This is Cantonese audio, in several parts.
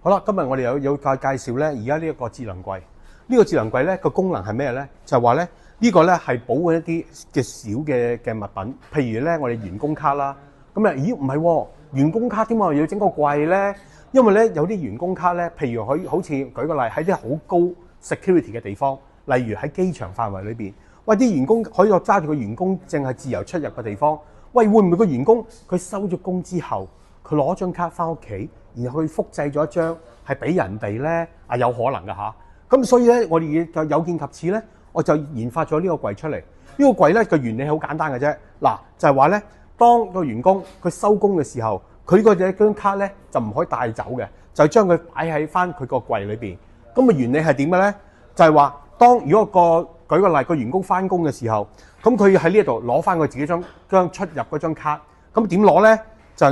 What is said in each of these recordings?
好啦，今日我哋有介紹咧，而家呢一個智能櫃。呢個智能櫃咧個功能係咩咧？就係話咧呢個咧係保護一啲嘅小嘅物品，譬如咧我哋員工卡啦。咁啊，咦唔係喎，員工卡點解我要整個櫃咧？因為咧有啲員工卡咧，譬如好似舉個例喺啲好高 security 嘅地方，例如喺機場範圍裏邊，喂啲員工可以揸住個員工證係自由出入嘅地方，喂會唔會個員工佢收咗工之後，佢攞張卡翻屋企？然後佢複製咗一張係俾人哋咧，有可能㗎嚇。咁所以咧，我哋就有見及此咧，我就研發咗呢個櫃出嚟。呢個櫃咧個原理好簡單嘅啫。嗱，就係話咧，當個員工佢收工嘅時候，佢嗰張卡咧就唔可以帶走嘅，就將佢擺喺翻佢個櫃裏邊。咁嘅原理係點嘅咧？就係話，如果舉個例，個員工翻工嘅時候，咁佢喺呢度攞翻佢自己將出入嗰張卡，咁點攞咧？就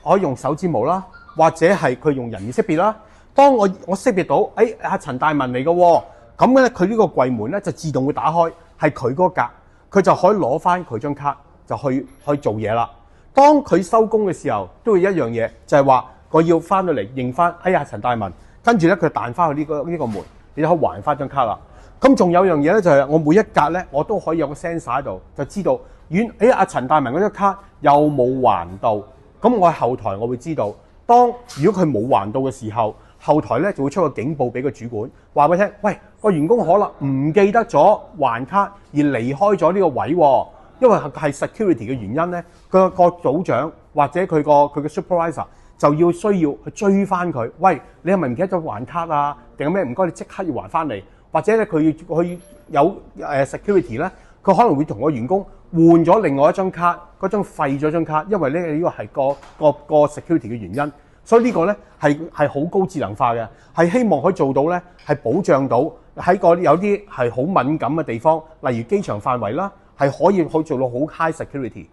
可以用手指模啦。或者係佢用人臉識別啦。當我識別到，阿陳大文嚟嘅喎，咁咧佢呢個櫃門咧就自動會打開，係佢嗰格，佢就可以攞翻佢張卡，就去做嘢啦。當佢收工嘅時候，都會一樣嘢，就係話我要翻到嚟認翻，陳大文，跟住咧佢彈翻去呢個門，你就可以還翻張卡啦。咁仲有樣嘢咧，就係我每一格咧，我都可以有個 sensor 喺度，就知道阿陳大文嗰張卡有冇還到，咁我喺後台我會知道。如果佢冇還到嘅時候，後台咧就會出個警報俾個主管，話俾佢聽，喂，個員工可能唔記得咗還卡而離開咗呢個位喎，因為係 security 嘅原因咧，個組長或者佢嘅 supervisor 就需要去追翻佢，喂，你係咪唔記得咗還卡啊？定係咩？唔該，你即刻要還翻嚟，或者咧佢有security 咧，佢可能會同個員工換咗另外一張卡，嗰張廢咗張卡，因為呢個係個 security 嘅原因，所以呢個咧係好高智能化嘅，係希望可以做到咧係保障到喺有啲係好敏感嘅地方，例如機場範圍啦，係可以做到好 high security。